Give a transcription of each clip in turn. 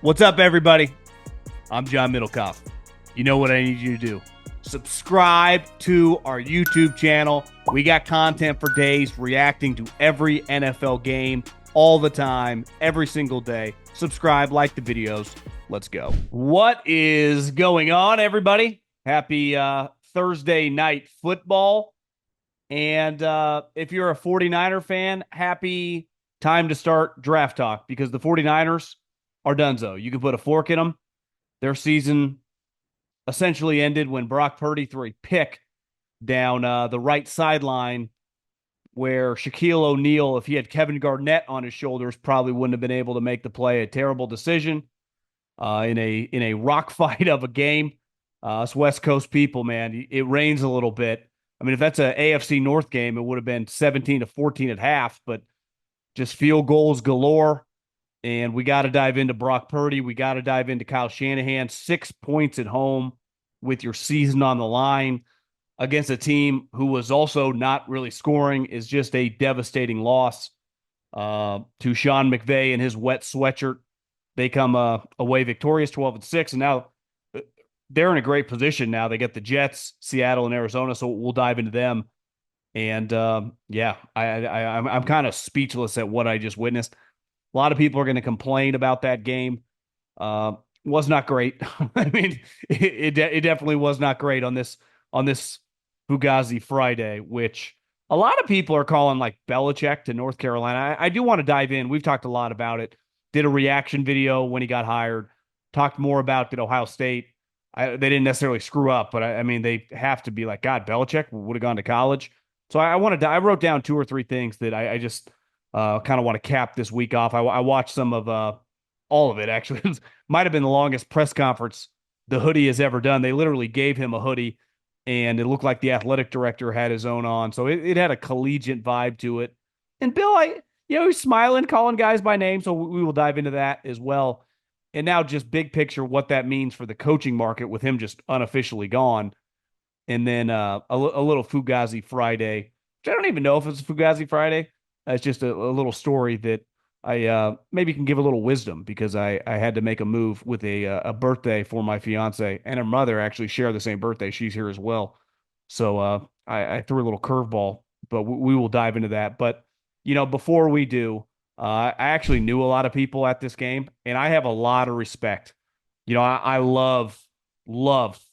What's up, everybody? I'm John Middlekauff. You know what I need you to do. Subscribe to our YouTube channel. We got content for days reacting to every NFL game all the time, every single day. Subscribe, like the videos. Let's go. What is going on, everybody? Happy Thursday night football. And if you're a 49er fan, happy time to start draft talk because the 49ers are donezo. You can put a fork in them. Their season essentially ended when Brock Purdy threw a pick down the right sideline where Shaquille O'Neal, if he had Kevin Garnett on his shoulders, probably wouldn't have been able to make the play. A terrible decision in a rock fight of a game. Us West Coast people, man, it rains a little bit. I mean, if that's an AFC North game, it would have been 17-14 at half, but just field goals galore. And we got to dive into Brock Purdy. We got to dive into Kyle Shanahan. 6 points at home with your season on the line against a team who was also not really scoring is just a devastating loss to Sean McVay and his wet sweatshirt. They come away victorious 12-6, and now they're in a great position now. They get the Jets, Seattle, and Arizona, so we'll dive into them. And yeah, I'm kind of speechless at what I just witnessed. A lot of people are going to complain about that game. Was not great. I mean, it definitely was not great on this Fugazi Friday, which a lot of people are calling like Belichick to North Carolina. I do want to dive in. We've talked a lot about it. Did a reaction video when he got hired. Talked more about Ohio State. They didn't necessarily screw up, but I mean, they have to be like, God, Belichick would have gone to college. So I wrote down 2 or 3 things that I just kind of want to cap this week off. I watched some of all of it, actually. It might have been the longest press conference the hoodie has ever done. They literally gave him a hoodie, and it looked like the athletic director had his own on. So it had a collegiate vibe to it. And Bill, he's smiling, calling guys by name, so we will dive into that as well. And now just big picture, what that means for the coaching market with him just unofficially gone. And then a little Fugazi Friday, which I don't even know if it's a Fugazi Friday. It's just a little story that I maybe can give a little wisdom because I had to make a move with a birthday for my fiance, and her mother actually share the same birthday. She's here as well. So I threw a little curveball, but we will dive into that. But, before we do, I actually knew a lot of people at this game, and I have a lot of respect. I love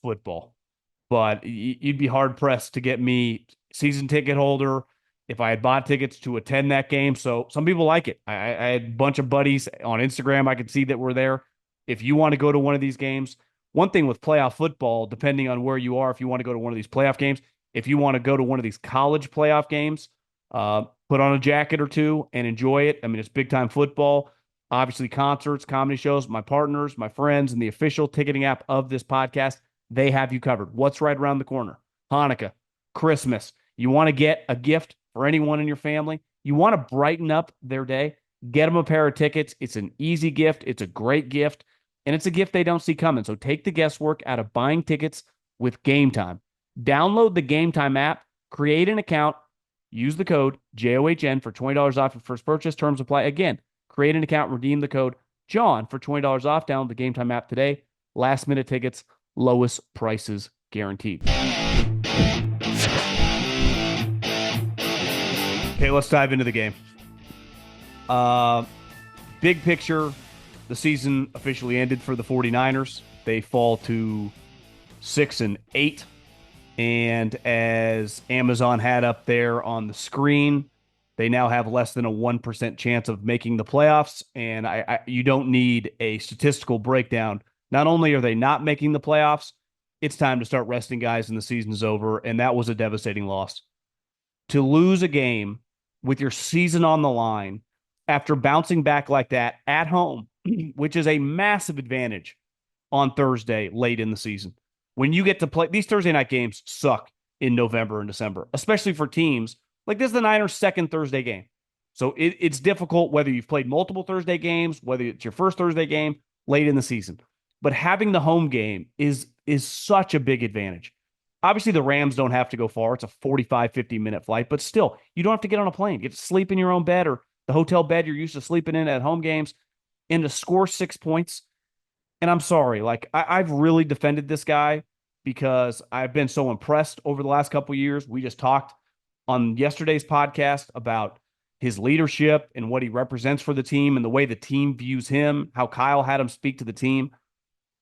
football, but you'd be hard pressed to get me season ticket holder if I had bought tickets to attend that game. So some people like it. I had a bunch of buddies on Instagram I could see that were there. If you want to go to one of these games, one thing with playoff football, depending on where you are, if you want to go to one of these playoff games, if you want to go to one of these college playoff games, put on a jacket or two and enjoy it. I mean, it's big time football. Obviously, concerts, comedy shows, my partners, my friends, and the official ticketing app of this podcast, they have you covered. What's right around the corner? Hanukkah, Christmas. You want to get a gift for anyone in your family? You want to brighten up their day? Get them a pair of tickets. It's an easy gift. It's a great gift. And it's a gift they don't see coming. So take the guesswork out of buying tickets with Game Time. Download the Game Time app, create an account, use the code JOHN for $20 off your first purchase. Terms apply. Again, create an account, redeem the code JOHN for $20 off. Download the Game Time app today. Last minute tickets, lowest prices guaranteed. Okay, let's dive into the game. Big picture, the season officially ended for the 49ers. They fall to 6-8. And as Amazon had up there on the screen, they now have less than a 1% chance of making the playoffs. And you don't need a statistical breakdown. Not only are they not making the playoffs, it's time to start resting guys and the season's over. And that was a devastating loss. To lose a game with your season on the line after bouncing back like that at home, which is a massive advantage on Thursday late in the season. When you get to play, these Thursday night games suck in November and December, especially for teams like this is the Niners' second Thursday game. So it's difficult whether you've played multiple Thursday games, whether it's your first Thursday game late in the season. But having the home game is such a big advantage. Obviously, the Rams don't have to go far. It's a 45, 50-minute flight, but still, you don't have to get on a plane. You get to sleep in your own bed or the hotel bed you're used to sleeping in at home games. And to score 6 points And I'm sorry, like I've really defended this guy because I've been so impressed over the last couple of years. We just talked on yesterday's podcast about his leadership and what he represents for the team and the way the team views him, how Kyle had him speak to the team.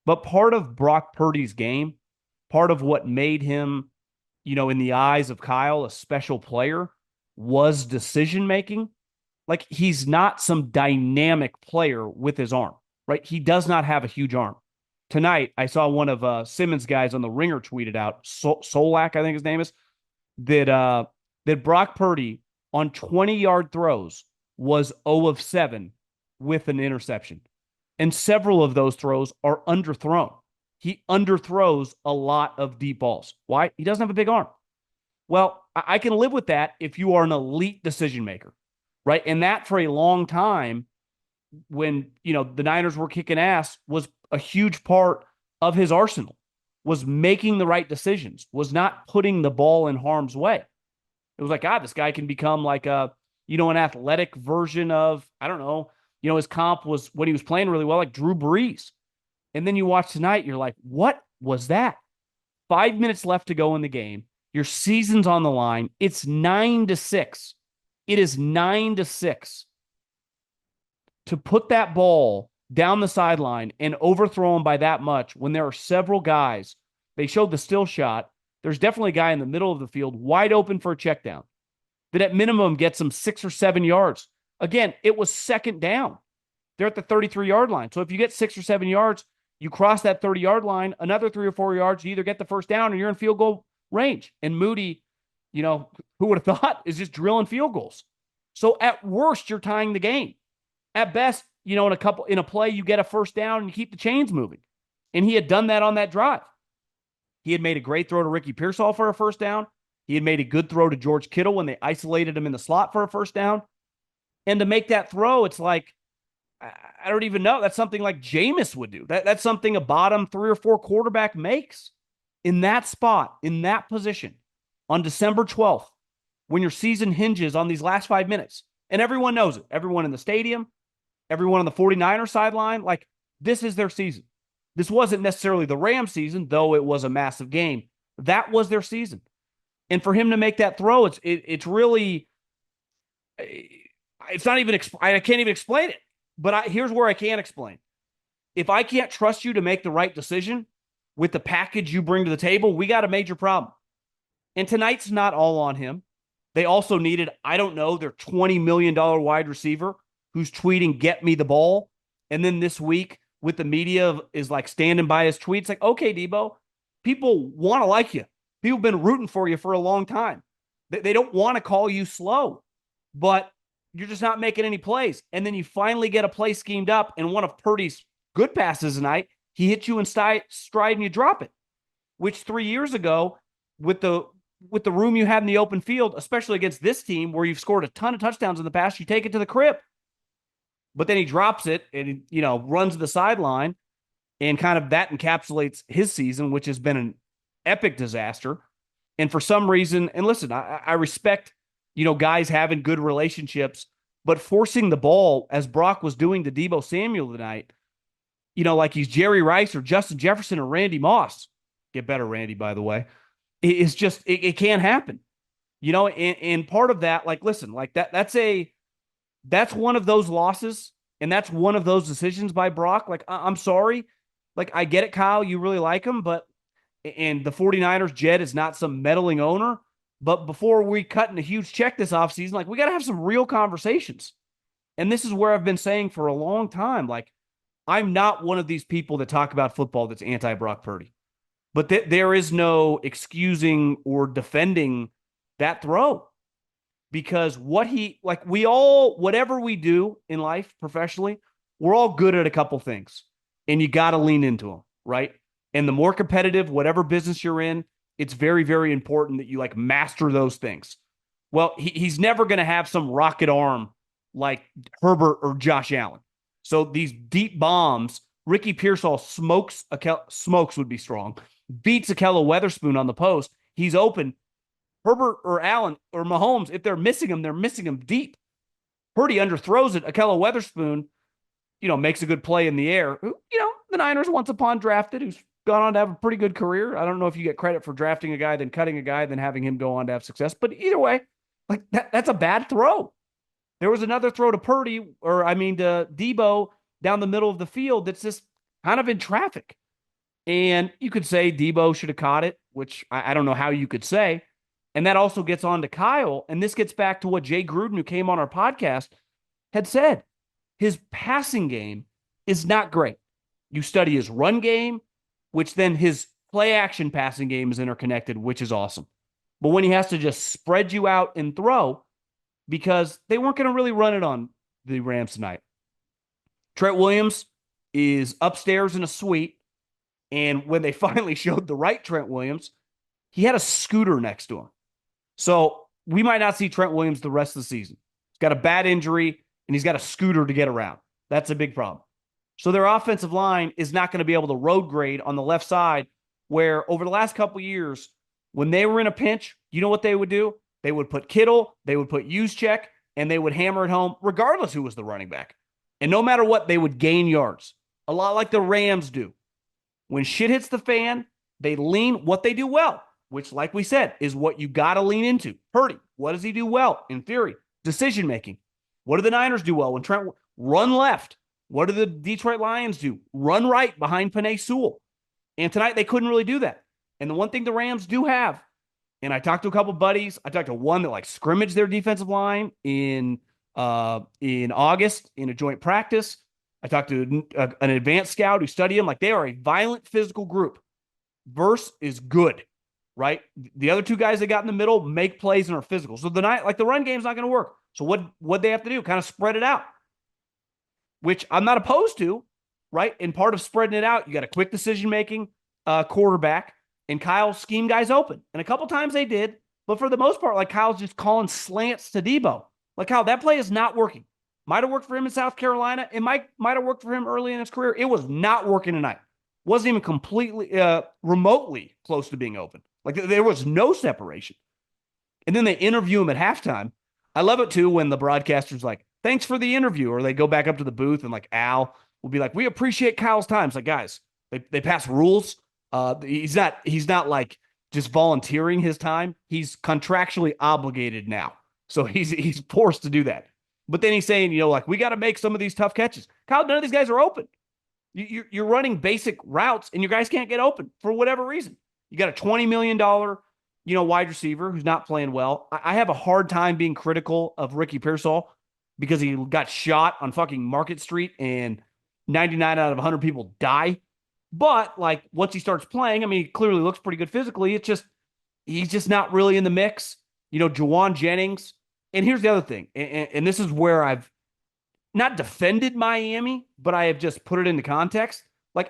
But part of Brock Purdy's game, part of what made him, in the eyes of Kyle, a special player was decision making. Like he's not some dynamic player with his arm, right? He does not have a huge arm. Tonight, I saw one of Simmons' guys on the Ringer tweeted out, Solak, I think his name is, that Brock Purdy on 20-yard throws was 0 of 7 with an interception. And several of those throws are underthrown. He underthrows a lot of deep balls. Why? He doesn't have a big arm. Well, I can live with that if you are an elite decision maker, right? And that for a long time, when the Niners were kicking ass, was a huge part of his arsenal, was making the right decisions, was not putting the ball in harm's way. It was like, God, this guy can become like an athletic version of, I don't know, his comp was when he was playing really well, like Drew Brees. And then you watch tonight, you're like, what was that? 5 minutes left to go in the game. Your season's on the line. It's 9-6. It is 9-6. To put that ball down the sideline and overthrow him by that much when there are several guys, they showed the still shot. There's definitely a guy in the middle of the field wide open for a check down that at minimum gets him 6 or 7 yards. Again, it was second down. They're at the 33-yard line. So if you get 6 or 7 yards, you cross that 30-yard line, another 3 or 4 yards, you either get the first down or you're in field goal range. And Moody, who would have thought, is just drilling field goals. So at worst, you're tying the game. At best, in a play, you get a first down and you keep the chains moving. And he had done that on that drive. He had made a great throw to Ricky Pearsall for a first down. He had made a good throw to George Kittle when they isolated him in the slot for a first down. And to make that throw, it's like, I don't even know. That's something like Jameis would do. That's something a bottom 3 or 4 quarterback makes in that spot, in that position on December 12th, when your season hinges on these last 5 minutes. And everyone knows it. Everyone in the stadium, everyone on the 49ers sideline, like this is their season. This wasn't necessarily the Rams season, though it was a massive game. That was their season. And for him to make that throw, it's really, it's not even, I can't even explain it. But here's where I can explain. If I can't trust you to make the right decision with the package you bring to the table, we got a major problem. And tonight's not all on him. They also needed, I don't know, their $20 million wide receiver who's tweeting, get me the ball. And then this week with the media is like standing by his tweets, like, okay, Deebo, people want to like you. People have been rooting for you for a long time. They don't want to call you slow, but you're just not making any plays. And then you finally get a play schemed up, and one of Purdy's good passes tonight, he hits you in stride and you drop it, which 3 years ago with the room you had in the open field, especially against this team where you've scored a ton of touchdowns in the past, you take it to the crib. But then he drops it and, runs to the sideline, and kind of that encapsulates his season, which has been an epic disaster. And for some reason, and listen, I respect, guys having good relationships, but forcing the ball as Brock was doing to Deebo Samuel tonight, like he's Jerry Rice or Justin Jefferson or Randy Moss. Get better, Randy, by the way. It's just, it can't happen, and part of that, like, listen, like that's one of those losses. And that's one of those decisions by Brock. Like, I'm sorry. Like, I get it, Kyle. You really like him, and the 49ers, Jed is not some meddling owner. But before we cut in a huge check this offseason, like, we got to have some real conversations. And this is where I've been saying for a long time, like, I'm not one of these people that talk about football that's anti-Brock Purdy. But there is no excusing or defending that throw. Because whatever we do in life professionally, we're all good at a couple things. And you got to lean into them, right? And the more competitive, whatever business you're in, it's very, very important that you master those things. Well, he's never going to have some rocket arm like Herbert or Josh Allen. So these deep bombs, Ricky Pearsall smokes would be strong, beats Ahkello Weatherspoon on the post. He's open. Herbert or Allen or Mahomes, if they're missing him, they're missing him deep. Purdy underthrows it. Ahkello Weatherspoon, makes a good play in the air. the Niners once upon drafted, who's gone on to have a pretty good career. I don't know if you get credit for drafting a guy, then cutting a guy, then having him go on to have success. But either way, like that's a bad throw. There was another throw to Purdy, to Deebo down the middle of the field that's just kind of in traffic. And you could say Deebo should have caught it, which I don't know how you could say. And that also gets on to Kyle. And this gets back to what Jay Gruden, who came on our podcast, had said. His passing game is not great. You study his run game, which then his play action passing game is interconnected, which is awesome. But when he has to just spread you out and throw, because they weren't going to really run it on the Rams tonight. Trent Williams is upstairs in a suite. And when they finally showed the right Trent Williams, he had a scooter next to him. So we might not see Trent Williams the rest of the season. He's got a bad injury, and he's got a scooter to get around. That's a big problem. So their offensive line is not going to be able to road grade on the left side, where over the last couple of years, when they were in a pinch, you know what they would do? They would put Kittle, they would put Juszczyk, and they would hammer it home regardless who was the running back. And no matter what, they would gain yards. A lot like the Rams do. When shit hits the fan, they lean what they do well, which, like we said, is what you got to lean into. Purdy, what does he do well? In theory, decision-making. What do the Niners do well? When Trent run left. What do the Detroit Lions do? Run right behind Penei Sewell. And tonight they couldn't really do that. And the one thing the Rams do have, and I talked to a couple buddies. I talked to one that scrimmaged their defensive line in August in a joint practice. I talked to an advanced scout who studied them. They are a violent physical group. Verse is good, right? The other two guys they got in the middle make plays and are physical. So the run game's not going to work. So what they have to do? Kind of spread it out, which I'm not opposed to, right? And part of spreading it out, you got a quick decision-making quarterback, and Kyle scheme guys open. And a couple times they did, but for the most part, Kyle's just calling slants to Deebo. Kyle, that play is not working. Might have worked for him in South Carolina. It might have worked for him early in his career. It was not working tonight. Wasn't even completely, remotely close to being open. There was no separation. And then they interview him at halftime. I love it, too, when the broadcaster's like, thanks for the interview. Or they go back up to the booth and Al will be like, we appreciate Kyle's time. It's guys, they pass rules. He's not just volunteering his time. He's contractually obligated now. So he's forced to do that. But then he's saying, we got to make some of these tough catches. Kyle, none of these guys are open. You're running basic routes, and your guys can't get open for whatever reason. You got a $20 million, wide receiver who's not playing well. I have a hard time being critical of Ricky Pearsall because he got shot on fucking Market Street, and 99 out of 100 people die. But, once he starts playing, he clearly looks pretty good physically. It's just, he's just not really in the mix. Jawan Jennings. And here's the other thing, and this is where I've not defended Miami, but I have just put it into context.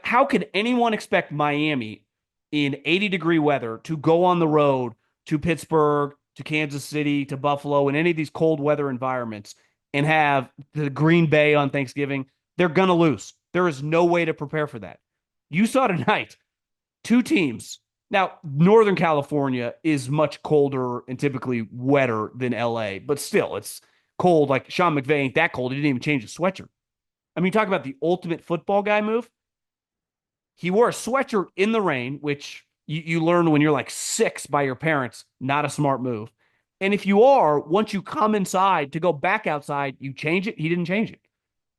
How could anyone expect Miami in 80-degree weather to go on the road to Pittsburgh, to Kansas City, to Buffalo, in any of these cold weather environments and have the Green Bay on Thanksgiving? They're going to lose. There is no way to prepare for that. You saw tonight, two teams. Now, Northern California is much colder and typically wetter than LA, but still, it's cold. Sean McVay ain't that cold. He didn't even change his sweatshirt. Talk about the ultimate football guy move. He wore a sweatshirt in the rain, which you learn when you're 6 by your parents, not a smart move. And if you are, once you come inside to go back outside, you change it. He didn't change it.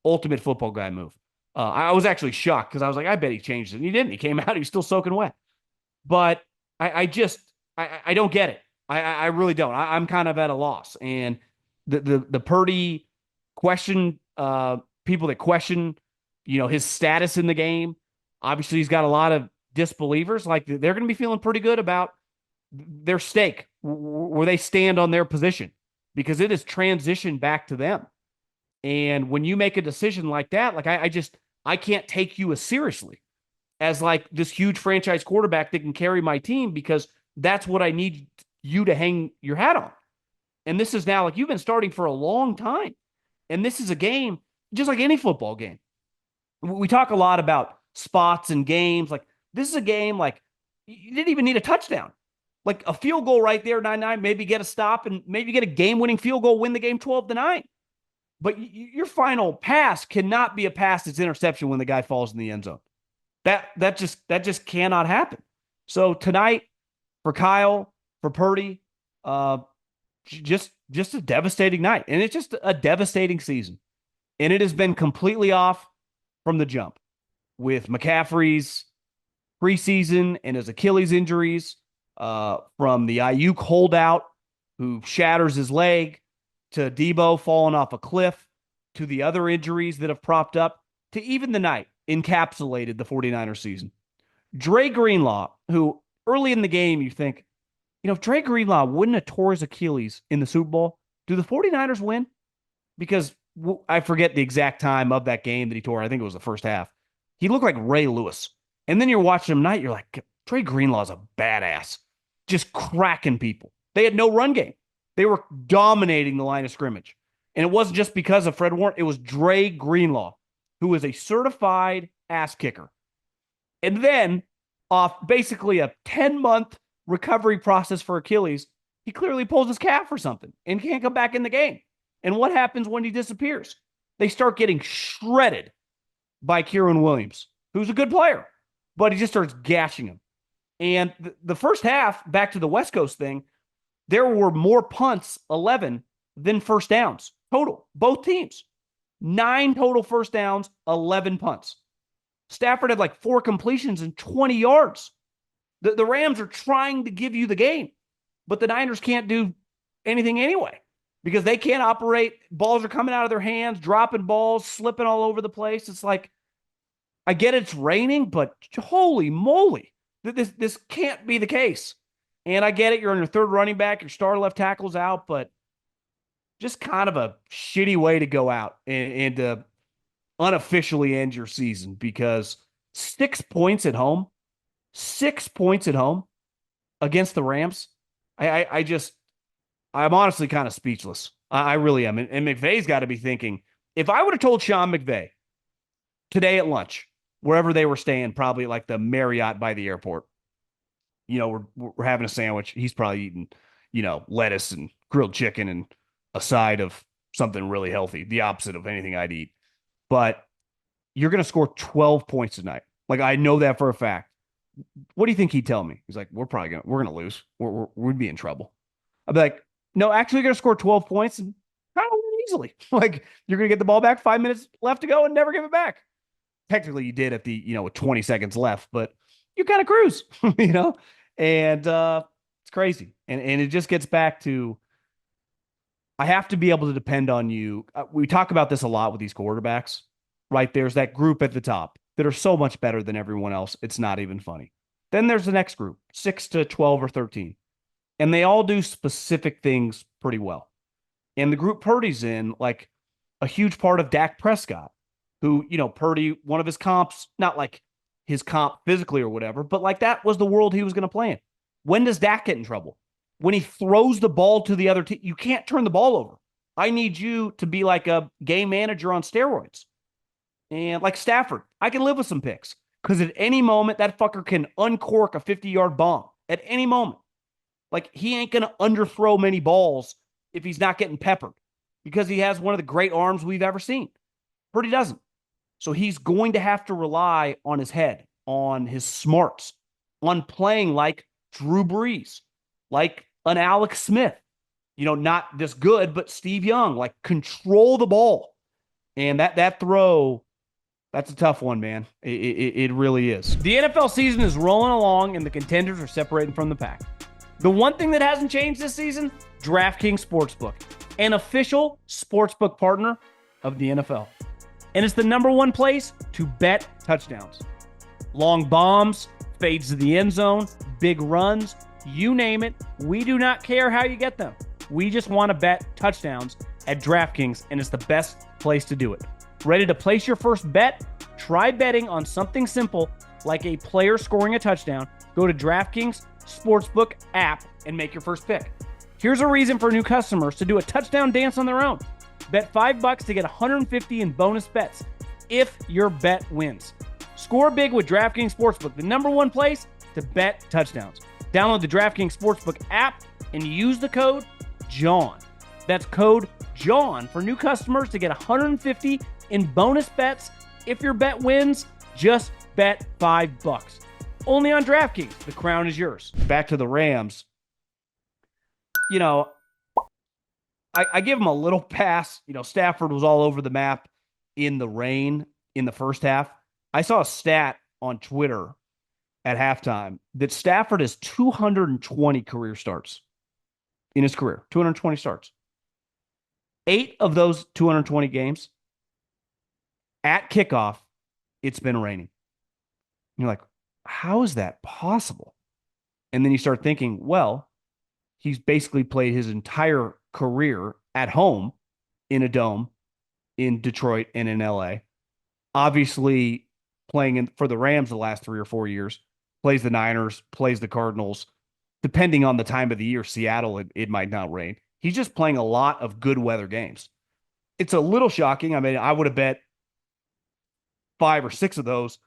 Ultimate football guy move. I was actually shocked because I was I bet he changed it. And he didn't. He came out. He was still soaking wet. But I don't get it. I really don't. I'm kind of at a loss. And the Purdy question, people that question, his status in the game, obviously he's got a lot of disbelievers. They're going to be feeling pretty good about their stake, where they stand on their position, because it has transitioned back to them. And when you make a decision like that, I can't take you as seriously as this huge franchise quarterback that can carry my team, because that's what I need you to hang your hat on. And this is now you've been starting for a long time. And this is a game just like any football game. We talk a lot about spots and games. This is a game you didn't even need a touchdown. A field goal right there, 9-9, maybe get a stop and maybe get a game-winning field goal, win the game 12-9. But your final pass cannot be a pass that's interception when the guy falls in the end zone. That just cannot happen. So tonight for Kyle, for Purdy, just a devastating night. And it's just a devastating season. And it has been completely off from the jump with McCaffrey's preseason and his Achilles injuries, from the Ayuk holdout who shatters his leg, to Deebo falling off a cliff, to the other injuries that have propped up, to even the night encapsulated the 49ers season. Dre Greenlaw, who early in the game you think, if Dre Greenlaw wouldn't have tore his Achilles in the Super Bowl, do the 49ers win? Because I forget the exact time of that game that he tore. I think it was the first half. He looked like Ray Lewis. And then you're watching him tonight, you're like, Dre Greenlaw's a badass. Just cracking people. They had no run game. They were dominating the line of scrimmage. And it wasn't just because of Fred Warner. It was Dre Greenlaw, who is a certified ass kicker. And then, off basically a 10-month recovery process for Achilles, he clearly pulls his calf or something and can't come back in the game. And what happens when he disappears? They start getting shredded by Kieran Williams, who's a good player, but he just starts gashing him. And the first half, back to the West Coast thing, there were more punts, 11, than first downs total. Both teams. 9 total first downs, 11 punts. Stafford had like 4 completions and 20 yards. The Rams are trying to give you the game, but the Niners can't do anything anyway because they can't operate. Balls are coming out of their hands, dropping balls, slipping all over the place. It's like, I get it's raining, but holy moly, this can't be the case. And I get it. You're on your third running back. Your star left tackle's out, but just kind of a shitty way to go out and to unofficially end your season because 6 points at home, 6 points at home against the Rams. I'm honestly kind of speechless. I really am. And McVay's got to be thinking, if I would have told Sean McVay today at lunch, wherever they were staying, probably like the Marriott by the airport, we're having a sandwich. He's probably eating, lettuce and grilled chicken and a side of something really healthy, the opposite of anything I'd eat. But you're going to score 12 points tonight. Like, I know that for a fact. What do you think he'd tell me? He's like, we're going to lose. We'd be in trouble. I'd be like, no, actually, you're going to score 12 points and kind of win easily. Like, you're going to get the ball back, 5 minutes left to go and never give it back. Technically, you did at the, with 20 seconds left, but you kind of cruise, and it's crazy. And it just gets back to, I have to be able to depend on you. We talk about this a lot with these quarterbacks, right? There's that group at the top that are so much better than everyone else. It's not even funny. Then there's the next group, 6 to 12 or 13. And they all do specific things pretty well. And the group Purdy's in, like a huge part of Dak Prescott, who, Purdy, one of his comps, not like his comp physically or whatever, but like that was the world he was going to play in. When does Dak get in trouble? When he throws the ball to the other team. You can't turn the ball over. I need you to be like a game manager on steroids. And like Stafford, I can live with some picks because at any moment, that fucker can uncork a 50-yard bomb at any moment. Like, he ain't going to underthrow many balls if he's not getting peppered because he has one of the great arms we've ever seen. Purdy doesn't. So he's going to have to rely on his head, on his smarts, on playing like Drew Brees, like an Alex Smith, not this good, but Steve Young, like control the ball. And that throw, that's a tough one, man. It really is. The NFL season is rolling along and the contenders are separating from the pack. The one thing that hasn't changed this season, DraftKings Sportsbook, an official sportsbook partner of the NFL. And it's the #1 place to bet touchdowns. Long bombs, fades to the end zone, big runs, you name it. We do not care how you get them. We just want to bet touchdowns at DraftKings, and it's the best place to do it. Ready to place your first bet? Try betting on something simple like a player scoring a touchdown. Go to DraftKings Sportsbook app and make your first pick. Here's a reason for new customers to do a touchdown dance on their own. Bet $5 to get $150 in bonus bets if your bet wins. Score big with DraftKings Sportsbook, the #1 place to bet touchdowns. Download the DraftKings Sportsbook app and use the code JOHN. That's code JOHN for new customers to get $150 in bonus bets if your bet wins. Just Bet $5. Only on DraftKings. The crown is yours. Back to the Rams. You know, I give them a little pass. Stafford was all over the map in the rain in the first half. I saw a stat on Twitter at halftime that Stafford has 220 career starts in his career. 220 starts. 8 of those 220 games, at kickoff, it's been raining. You're like, how is that possible? And then you start thinking, well, he's basically played his entire career at home in a dome in Detroit and in LA. Obviously, playing for the Rams the last 3 or 4 years, plays the Niners, plays the Cardinals. Depending on the time of the year, Seattle, it might not rain. He's just playing a lot of good weather games. It's a little shocking. I mean, I would have bet 5 or 6 of those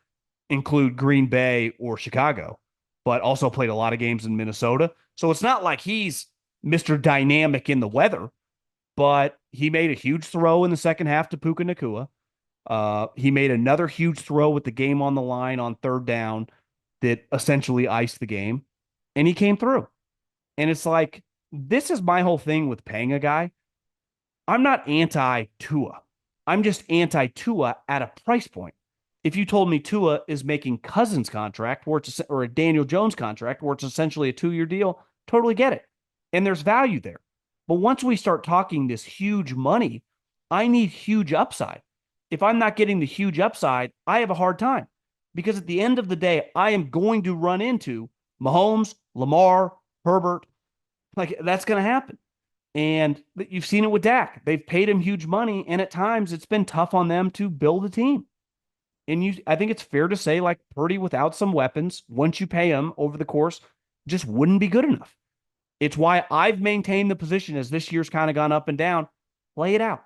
include Green Bay or Chicago, but also played a lot of games in Minnesota. So it's not like he's Mr. Dynamic in the weather, but he made a huge throw in the second half to Puka Nacua. He made another huge throw with the game on the line on third down that essentially iced the game, and he came through. And it's like, this is my whole thing with paying a guy. I'm not anti-Tua. I'm just anti-Tua at a price point. If you told me Tua is making Cousins' contract, or a Daniel Jones contract, where it's essentially a 2-year deal, totally get it. And there's value there. But once we start talking this huge money, I need huge upside. If I'm not getting the huge upside, I have a hard time. Because at the end of the day, I am going to run into Mahomes, Lamar, Herbert. Like, that's going to happen. And you've seen it with Dak. They've paid him huge money, and at times it's been tough on them to build a team. And I think it's fair to say, like, Purdy without some weapons, once you pay him over the course, just wouldn't be good enough. It's why I've maintained the position as this year's kind of gone up and down. Play it out.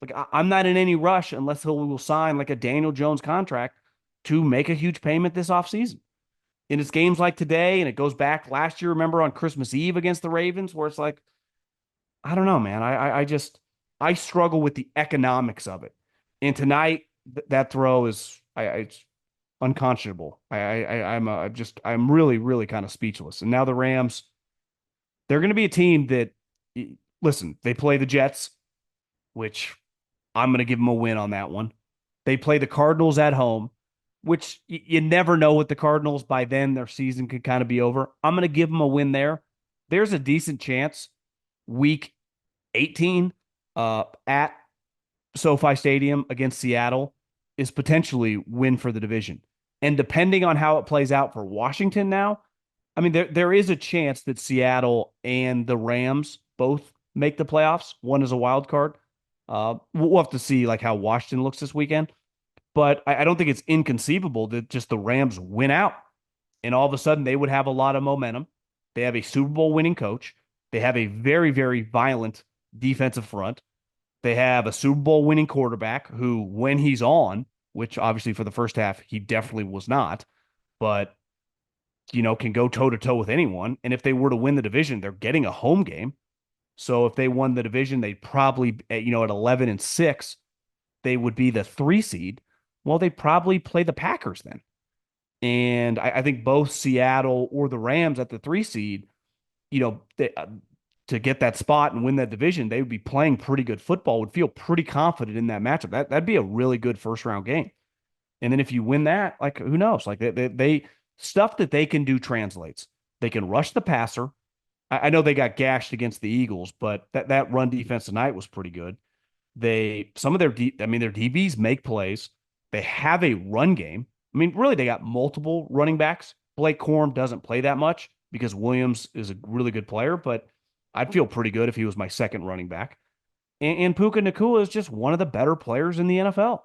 Like, I'm not in any rush unless he will sign like a Daniel Jones contract to make a huge payment this offseason. And it's games like today, and it goes back last year, remember, on Christmas Eve against the Ravens, where it's like, I don't know, man. I struggle with the economics of it. And tonight, that throw is it's unconscionable. I'm really, really kind of speechless. And now the Rams, they're going to be a team that, listen, they play the Jets, which I'm going to give them a win on that one. They play the Cardinals at home, which you never know with the Cardinals. By then, their season could kind of be over. I'm going to give them a win there. There's a decent chance week 18 at SoFi Stadium against Seattle is potentially win for the division. And depending on how it plays out for Washington now, I mean, there is a chance that Seattle and the Rams both make the playoffs. One is a wild card. We'll have to see like how Washington looks this weekend. But I don't think it's inconceivable that just the Rams win out. And all of a sudden, they would have a lot of momentum. They have a Super Bowl winning coach. They have a very, very violent defensive front. They have a Super Bowl winning quarterback who, when he's on, which obviously for the first half, he definitely was not, but, can go toe to toe with anyone. And if they were to win the division, they're getting a home game. So if they won the division, they'd probably, at 11-6, they would be the 3 seed. Well, they'd probably play the Packers then. And I think both Seattle or the Rams at the 3 seed, to get that spot and win that division, they would be playing pretty good football, would feel pretty confident in that matchup. That'd be a really good first round game. And then if you win that, like, who knows? Like, they stuff that they can do translates. They can rush the passer. I know they got gashed against the Eagles, but that run defense tonight was pretty good. Some of their DBs make plays. They have a run game. I mean, really, they got multiple running backs. Blake Corum doesn't play that much because Williams is a really good player, but I'd feel pretty good if he was my second running back. And Puka Nacua is just one of the better players in the NFL.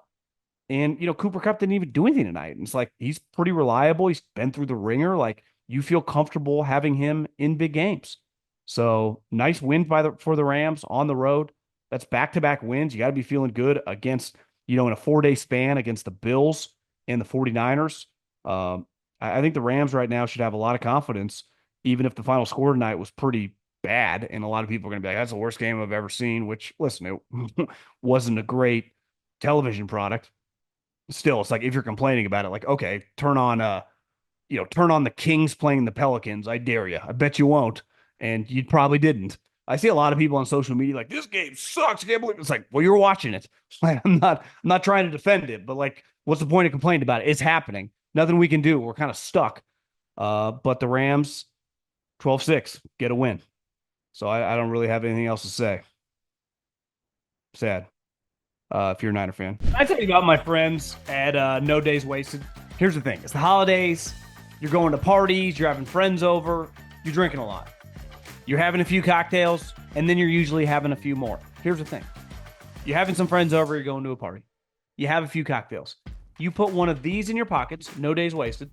And, Cooper Kupp didn't even do anything tonight. And it's like, he's pretty reliable. He's been through the ringer. Like, you feel comfortable having him in big games. So nice win for the Rams on the road. That's back-to-back wins. You got to be feeling good against, in a 4-day span against the Bills and the 49ers. I think the Rams right now should have a lot of confidence, even if the final score tonight was pretty bad. And a lot of people are going to be like, that's the worst game I've ever seen, which, listen, it wasn't a great television product. Still, it's like if you're complaining about it, like, okay, turn on the Kings playing the Pelicans. I dare you. I bet you won't. And you probably didn't. I see a lot of people on social media like, this game sucks. I can't believe it. It's like, well, you're watching it. Like, I'm not trying to defend it, but like, what's the point of complaining about it? It's happening. Nothing we can do. We're kind of stuck. But the Rams, 12-6, get a win. So I don't really have anything else to say. Sad. If you're a Niner fan. I tell you about my friends at No Days Wasted. Here's the thing. It's the holidays. You're going to parties. You're having friends over. You're drinking a lot. You're having a few cocktails, and then you're usually having a few more. Here's the thing. You're having some friends over. You're going to a party. You have a few cocktails. You put one of these in your pockets, No Days Wasted,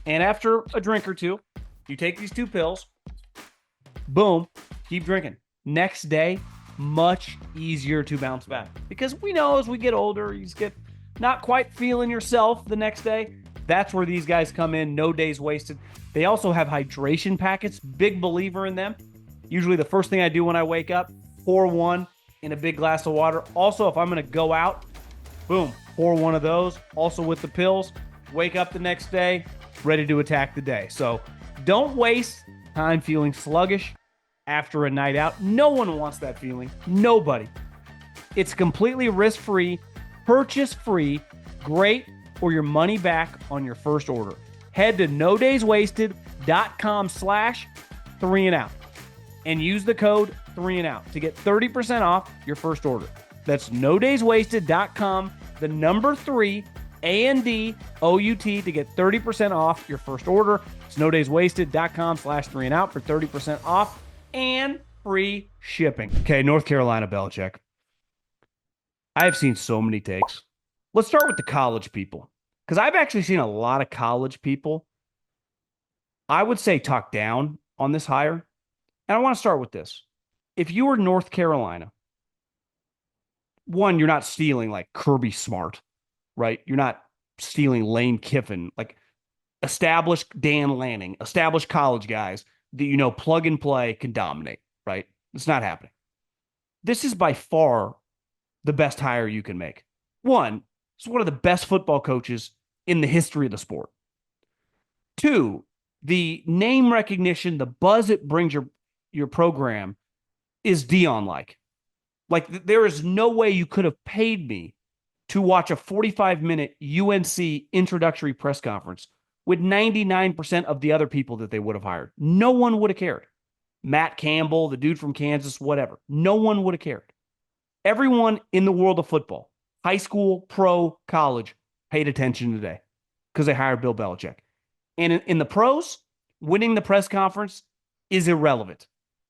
and after a drink or two, you take these 2 pills. Boom. Keep drinking. Next day, much easier to bounce back. Because we know as we get older, you just get not quite feeling yourself the next day. That's where these guys come in, No Days Wasted. They also have hydration packets. Big believer in them. Usually the first thing I do when I wake up, pour one in a big glass of water. Also, if I'm going to go out, boom, pour one of those. Also with the pills, wake up the next day, ready to attack the day. So don't waste time feeling sluggish after a night out. No one wants that feeling. Nobody. It's completely risk-free, purchase-free, great, or your money back on your first order. Head to nodayswasted.com/3and-out and use the code 3and-out to get 30% off your first order. That's nodayswasted.com, the number 3, ANDOUT to get 30% off your first order. It's nodayswasted.com/3and-out for 30% off and free shipping. Okay, North Carolina Belichick. I have seen so many takes. Let's start with the college people, because I've actually seen a lot of college people, I would say, talk down on this hire. And I want to start with this. If you were North Carolina, one, you're not stealing like Kirby Smart, right? You're not stealing Lane Kiffin, like established Dan Lanning, established college guys that, plug and play can dominate, right? It's not happening. This is by far the best hire you can make. One, it's one of the best football coaches in the history of the sport. Two, the name recognition, the buzz it brings your program is Dion-like. Like, there is no way you could have paid me to watch a 45-minute UNC introductory press conference with 99% of the other people that they would have hired. No one would have cared. Matt Campbell, the dude from Kansas, whatever. No one would have cared. Everyone in the world of football, high school, pro, college, paid attention today because they hired Bill Belichick. And in the pros, winning the press conference is irrelevant.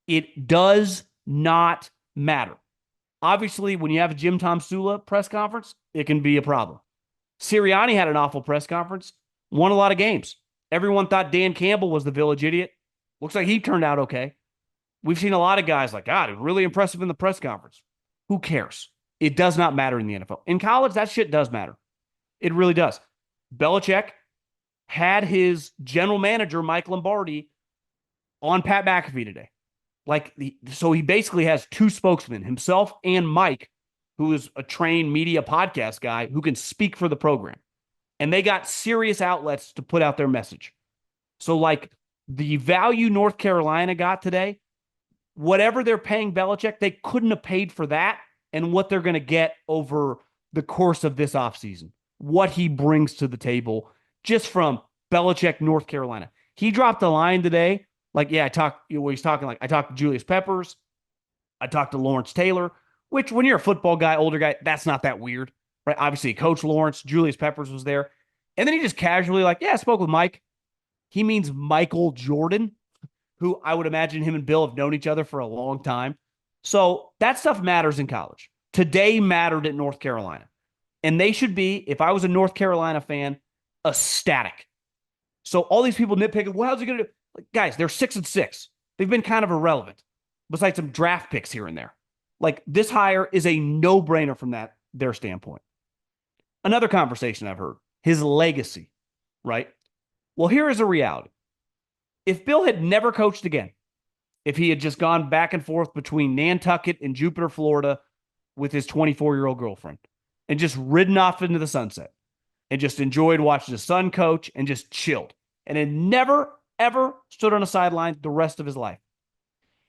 It does not matter. Obviously, when you have a Jim Tomsula press conference, it can be a problem. Sirianni had an awful press conference, won a lot of games. Everyone thought Dan Campbell was the village idiot. Looks like he turned out okay. We've seen a lot of guys like, God, it was really impressive in the press conference. Who cares? It does not matter in the NFL. In college, that shit does matter. It really does. Belichick had his general manager, Mike Lombardi, on Pat McAfee today. So he basically has 2 spokesmen, himself and Mike, who is a trained media podcast guy who can speak for the program. And they got serious outlets to put out their message. So, the value North Carolina got today, whatever they're paying Belichick, they couldn't have paid for that and what they're going to get over the course of this offseason. What he brings to the table just from Belichick, North Carolina. He dropped a line today. I talked to Julius Peppers. I talked to Lawrence Taylor, which when you're a football guy, older guy, that's not that weird, right? Obviously, Coach Lawrence, Julius Peppers was there. And then he just casually I spoke with Mike. He means Michael Jordan, who I would imagine him and Bill have known each other for a long time. So that stuff matters in college. Today mattered at North Carolina. And they should be, if I was a North Carolina fan, ecstatic. So all these people nitpicking, well, how's he going to do? Guys, they're 6-6. They've been kind of irrelevant, besides some draft picks here and there. This hire is a no-brainer from their standpoint. Another conversation I've heard, his legacy, right? Well, here is a reality. If Bill had never coached again, if he had just gone back and forth between Nantucket and Jupiter, Florida with his 24-year-old girlfriend and just ridden off into the sunset, and just enjoyed watching his son coach and just chilled and had never, ever stood on a sideline the rest of his life.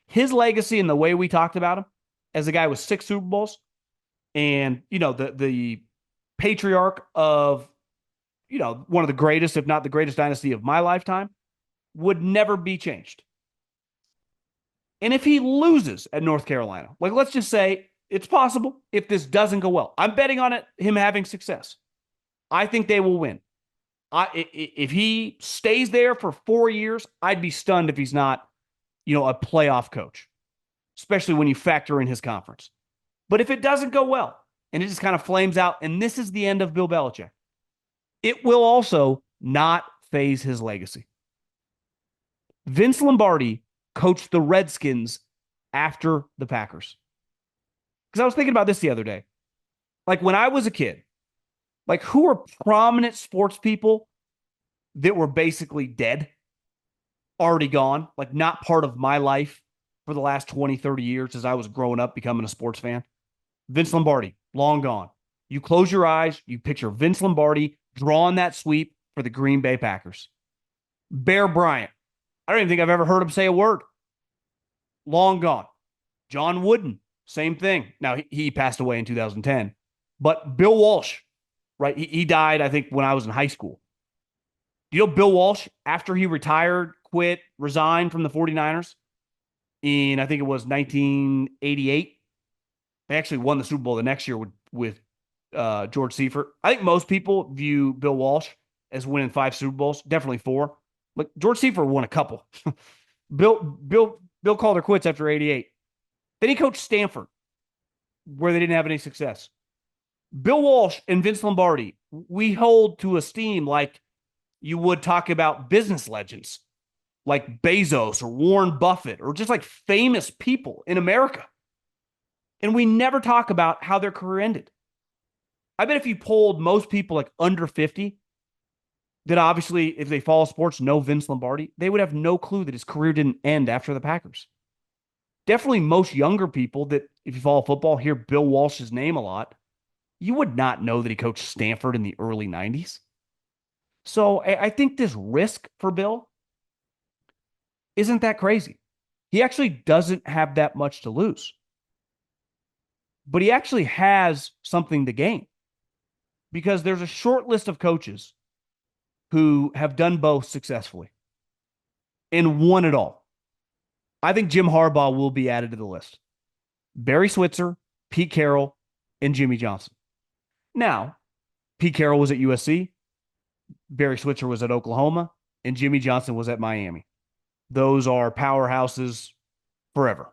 His legacy and the way we talked about him as a guy with 6 Super Bowls and, the patriarch of, one of the greatest, if not the greatest dynasty of my lifetime, would never be changed. And if he loses at North Carolina, like let's just say it's possible if this doesn't go well. I'm betting on him having success. I think they will win. If he stays there for 4 years, I'd be stunned if he's not, a playoff coach, especially when you factor in his conference. But if it doesn't go well and it just kind of flames out, and this is the end of Bill Belichick, it will also not phase his legacy. Vince Lombardi coached the Redskins after the Packers. Because I was thinking about this the other day. Like when I was a kid, like who are prominent sports people that were basically dead, already gone, like not part of my life for the last 20, 30 years as I was growing up becoming a sports fan? Vince Lombardi, long gone. You close your eyes, you picture Vince Lombardi drawing that sweep for the Green Bay Packers. Bear Bryant. I don't even think I've ever heard him say a word. Long gone. John Wooden, same thing. Now, he passed away in 2010. But Bill Walsh, right? He died, I think, when I was in high school. Do you know Bill Walsh, after he retired, quit, resigned from the 49ers in, I think it was 1988? They actually won the Super Bowl the next year with George Seifert. I think most people view Bill Walsh as winning 5 Super Bowls, definitely 4. But George Seifert won a couple. Bill called her quits after 88. Then he coached Stanford, where they didn't have any success. Bill Walsh and Vince Lombardi, we hold to esteem like you would talk about business legends like Bezos or Warren Buffett or just like famous people in America. And we never talk about how their career ended. I bet if you polled most people like under 50, that obviously, if they follow sports, know Vince Lombardi, they would have no clue that his career didn't end after the Packers. Definitely most younger people that, if you follow football, hear Bill Walsh's name a lot, you would not know that he coached Stanford in the early 90s. So I think this risk for Bill isn't that crazy. He actually doesn't have that much to lose. But he actually has something to gain. Because there's a short list of coaches who have done both successfully and won it all. I think Jim Harbaugh will be added to the list. Barry Switzer, Pete Carroll, and Jimmy Johnson. Now, Pete Carroll was at USC, Barry Switzer was at Oklahoma, and Jimmy Johnson was at Miami. Those are powerhouses forever.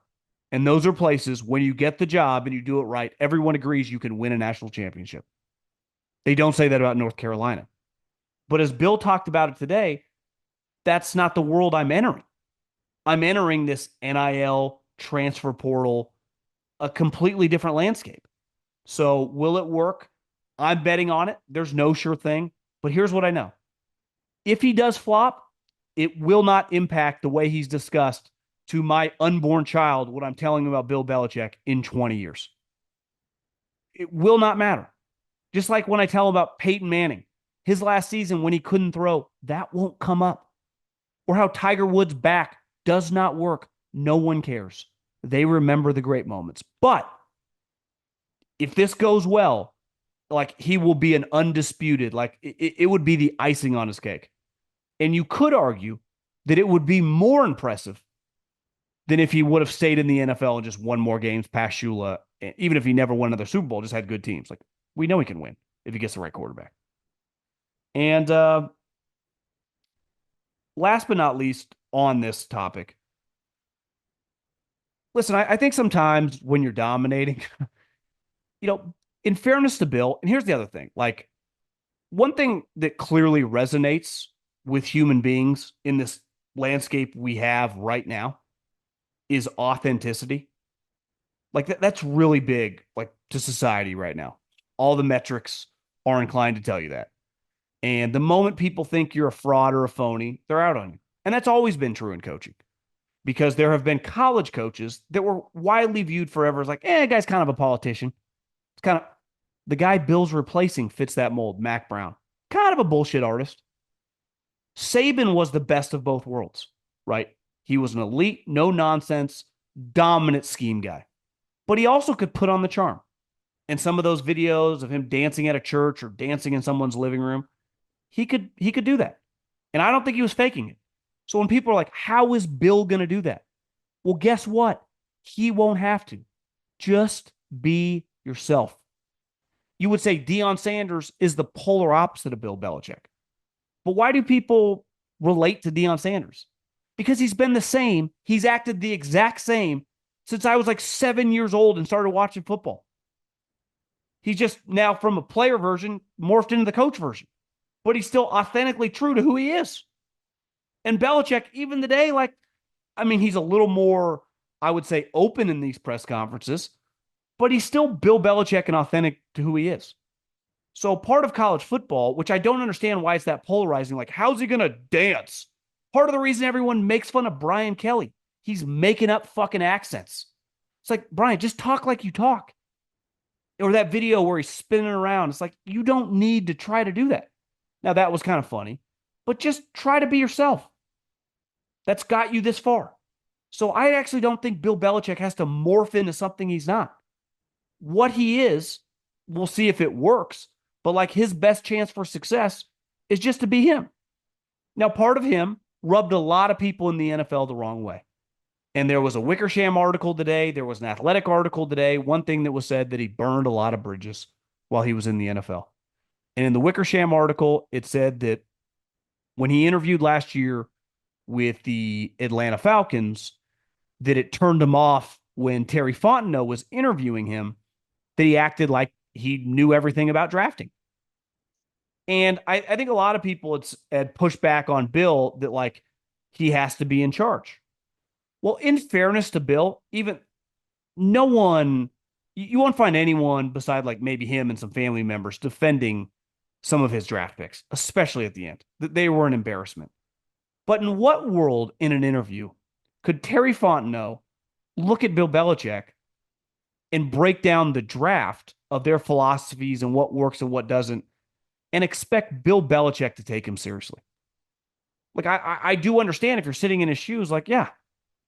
And those are places, when you get the job and you do it right, everyone agrees you can win a national championship. They don't say that about North Carolina. But as Bill talked about it today, that's not the world I'm entering. I'm entering this NIL transfer portal, a completely different landscape. So will it work? I'm betting on it. There's no sure thing. But here's what I know. If he does flop, it will not impact the way he's discussed to my unborn child what I'm telling him about Bill Belichick in 20 years. It will not matter. Just like when I tell him about Peyton Manning, his last season when he couldn't throw, that won't come up. Or how Tiger Woods' back does not work. No one cares. They remember the great moments. But if this goes well, like he will be an undisputed, like it would be the icing on his cake. And you could argue that it would be more impressive than if he would have stayed in the NFL and just won more games past Shula, even if he never won another Super Bowl, just had good teams. Like, we know he can win if he gets the right quarterback. And last but not least on this topic, listen, I think sometimes when you're dominating, in fairness to Bill, and here's the other thing, like one thing that clearly resonates with human beings in this landscape we have right now is authenticity. Like that's really big, like to society right now. All the metrics are inclined to tell you that. And the moment people think you're a fraud or a phony, they're out on you. And that's always been true in coaching because there have been college coaches that were widely viewed forever as like, guy's kind of a politician. It's kind of the guy Bill's replacing fits that mold, Mac Brown. kind of a bullshit artist. Saban was the best of both worlds, right? He was an elite, no nonsense, dominant scheme guy, but he also could put on the charm. And some of those videos of him dancing at a church or dancing in someone's living room, he could do that. And I don't think he was faking it. So when people are like, how is Bill going to do that? Well, guess what? He won't have to. Just be yourself. You would say Deion Sanders is the polar opposite of Bill Belichick. But why do people relate to Deion Sanders? Because he's been the same. He's acted the exact same since I was like 7 years old and started watching football. He's just now from a player version morphed into the coach version, but he's still authentically true to who he is. And Belichick, even today, like, I mean, he's a little more, I would say, open in these press conferences, but he's still Bill Belichick and authentic to who he is. So part of college football, which I don't understand why it's that polarizing, like, how's he going to dance? Part of the reason everyone makes fun of Brian Kelly, he's making up fucking accents. It's like, Brian, just talk like you talk. Or that video where he's spinning around. It's like, you don't need to try to do that. Now, that was kind of funny, but just try to be yourself. That's got you this far. So I actually don't think Bill Belichick has to morph into something he's not. What he is, we'll see if it works, but like his best chance for success is just to be him. Now, part of him rubbed a lot of people in the NFL the wrong way. And there was a Wickersham article today. There was an Athletic article today. One thing that was said that he burned a lot of bridges while he was in the NFL. And in the Wickersham article, it said that when he interviewed last year with the Atlanta Falcons, that it turned him off when Terry Fontenot was interviewing him, that he acted like he knew everything about drafting. And I think a lot of people had pushed back on Bill that, like, he has to be in charge. Well, in fairness to Bill, even no one, you won't find anyone beside like maybe him and some family members defending some of his draft picks, especially at the end. That they were an embarrassment. But in what world in an interview could Terry Fontenot look at Bill Belichick and break down the draft of their philosophies and what works and what doesn't and expect Bill Belichick to take him seriously? Like, I do understand if you're sitting in his shoes, like, yeah.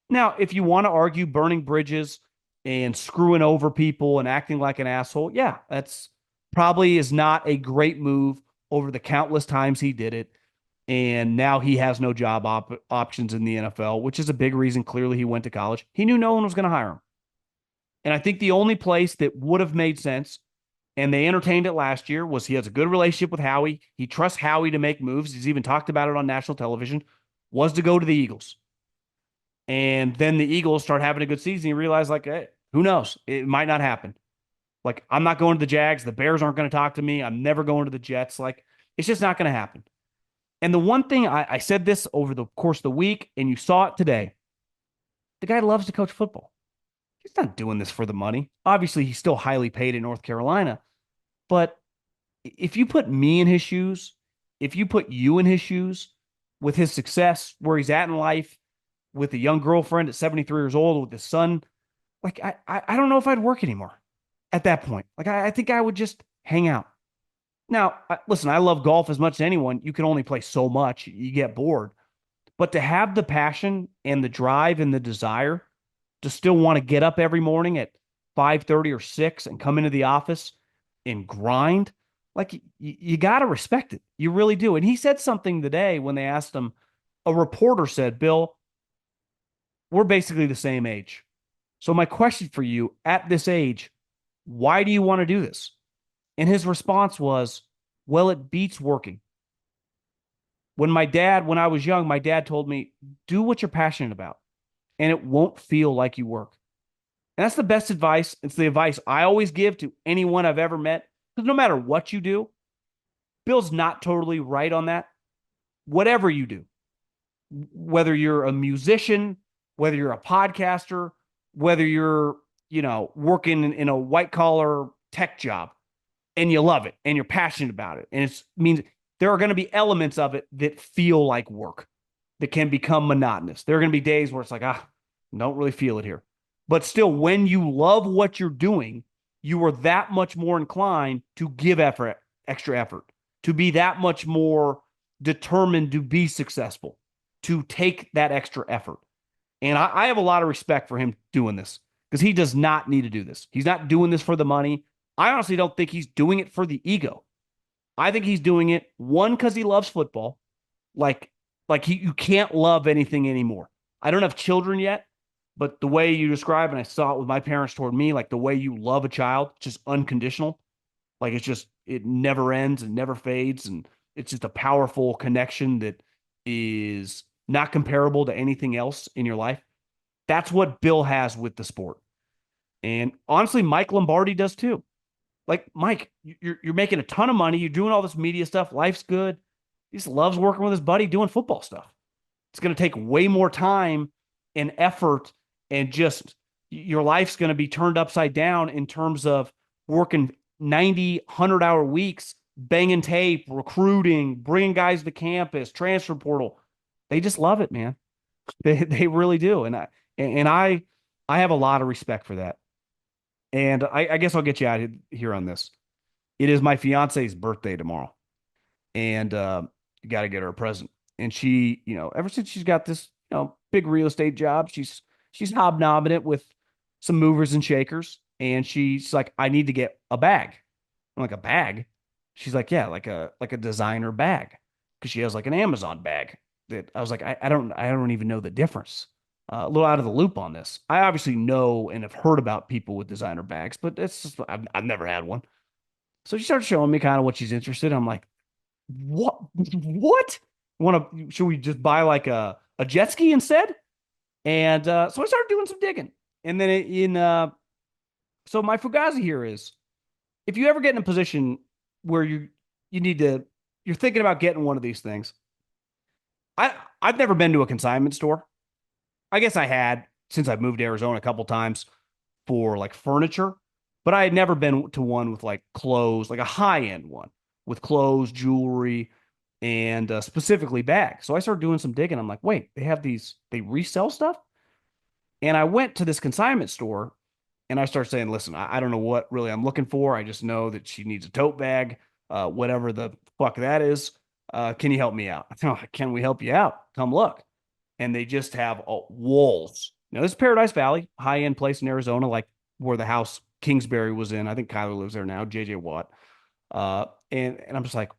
Now, if you want to argue burning bridges and screwing over people and acting like an asshole, yeah, that's probably is not a great move over the countless times he did it. And now he has no job options in the NFL, which is a big reason. Clearly, he went to college. He knew no one was going to hire him. And I think the only place that would have made sense, and they entertained it last year, was he has a good relationship with Howie. He trusts Howie to make moves. He's even talked about it on national television, was to go to the Eagles. And then the Eagles start having a good season. You realize, like, hey, who knows? It might not happen. Like, I'm not going to the Jags. The Bears aren't going to talk to me. I'm never going to the Jets. Like, it's just not going to happen. And the one thing I said this over the course of the week, and you saw it today, the guy loves to coach football. He's not doing this for the money. Obviously, he's still highly paid in North Carolina. But if you put me in his shoes, if you put you in his shoes with his success, where he's at in life, with a young girlfriend at 73 years old, with his son, like, I don't know if I'd work anymore at that point. Like, I think I would just hang out. Now, listen, I love golf as much as anyone. You can only play so much. You get bored. But to have the passion and the drive and the desire to still want to get up every morning at 5:30 or 6 and come into the office and grind, like, you got to respect it. You really do. And he said something today when they asked him, a reporter said, Bill, we're basically the same age. So my question for you, at this age, why do you want to do this? And his response was, well, it beats working. When I was young, my dad told me, do what you're passionate about, and it won't feel like you work. And that's the best advice. It's the advice I always give to anyone I've ever met. Because no matter what you do, Bill's not totally right on that. Whatever you do, whether you're a musician, whether you're a podcaster, whether you're, working in a white collar tech job and you love it and you're passionate about it. And it means there are going to be elements of it that feel like work, that can become monotonous. There are going to be days where it's like, don't really feel it here. But still, when you love what you're doing, you are that much more inclined to give extra effort. to be that much more determined to be successful, to take that extra effort. And I have a lot of respect for him doing this because he does not need to do this. He's not doing this for the money. I honestly don't think he's doing it for the ego. I think he's doing it one because he loves football. Like, you can't love anything anymore. I don't have children yet, but the way you describe, and I saw it with my parents toward me, like the way you love a child, just unconditional. Like it never ends and never fades. And it's just a powerful connection that is not comparable to anything else in your life. That's what Bill has with the sport. And honestly, Mike Lombardi does too. Like, Mike, you're making a ton of money. You're doing all this media stuff. Life's good. He just loves working with his buddy doing football stuff. It's going to take way more time and effort, and just your life's going to be turned upside down in terms of working 90, 100-hour weeks, banging tape, recruiting, bringing guys to campus, transfer portal. They just love it, man. They really do. And I have a lot of respect for that. And I guess I'll get you out of here on this. It is my fiance's birthday tomorrow, and you got to get her a present. And she, ever since she's got this, big real estate job, she's hobnobbing it with some movers and shakers. And she's like, I need to get a bag. I'm like, a bag? She's like, yeah, like a designer bag, because she has like an Amazon bag. That I was like, I don't even know the difference. A little out of the loop on this. I obviously know and have heard about people with designer bags, but it's just, I've never had one. So she started showing me kind of what she's interested in. I'm like, what? What? Should we just buy like a jet ski instead? And so I started doing some digging. And then so my Fugazi here is, if you ever get in a position where you're thinking about getting one of these things. I've never been to a consignment store. I guess I had since I've moved to Arizona a couple times for like furniture, but I had never been to one with like clothes, like a high end one with clothes, jewelry, and specifically bags. So I started doing some digging. I'm like, wait, they resell stuff? And I went to this consignment store and I started saying, listen, I don't know what really I'm looking for. I just know that she needs a tote bag, whatever the fuck that is. Can you help me out? Can we help you out? Come look. And they just have walls. Now, this is Paradise Valley, high end place in Arizona, like where the house Kingsbury was in. I think Kyler lives there now, JJ Watt. And I'm just like,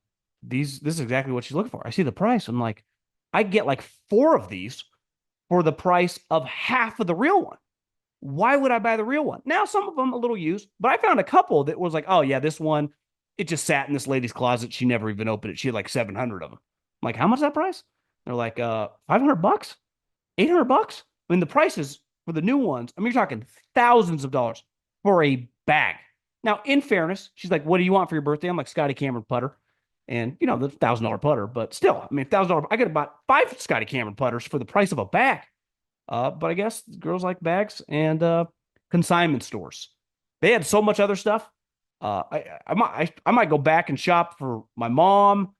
this is exactly what she's looking for. I see the price. I'm like, I get like 4 of these for the price of half of the real one. Why would I buy the real one? Now, some of them a little used, but I found a couple that was like, oh yeah, this one, it just sat in this lady's closet. She never even opened it. She had like 700 of them. I'm like, how much is that price? They're like, $500, $800. I mean, the prices for the new ones, I mean, you're talking thousands of dollars for a bag. Now, in fairness, she's like, what do you want for your birthday? I'm like, Scotty Cameron putter. And, the $1,000 putter, but still, I mean, $1,000, I could have bought 5 Scotty Cameron putters for the price of a bag. But I guess girls like bags and consignment stores. They had so much other stuff. I might go back and shop for my mom,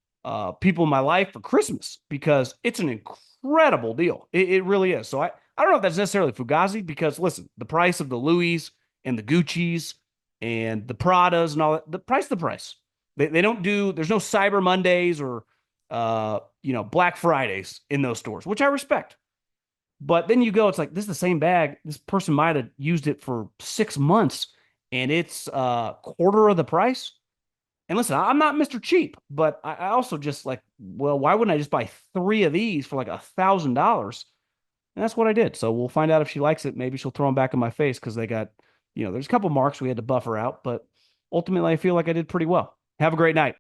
people in my life for Christmas, because it's an incredible deal. It really is. So I don't know if that's necessarily Fugazi, because listen, the price of the Louis and the Gucci's and the Pradas and all that, the price. They don't do, there's no Cyber Mondays or Black Fridays in those stores, which I respect. But then you go, it's like, this is the same bag. This person might have used it for 6 months and it's a quarter of the price. And listen, I'm not Mr. Cheap, but I also just like, well, why wouldn't I just buy 3 of these for like $1,000? And that's what I did. So we'll find out if she likes it. Maybe she'll throw them back in my face because they got, there's a couple marks we had to buffer out, but ultimately I feel like I did pretty well. Have a great night.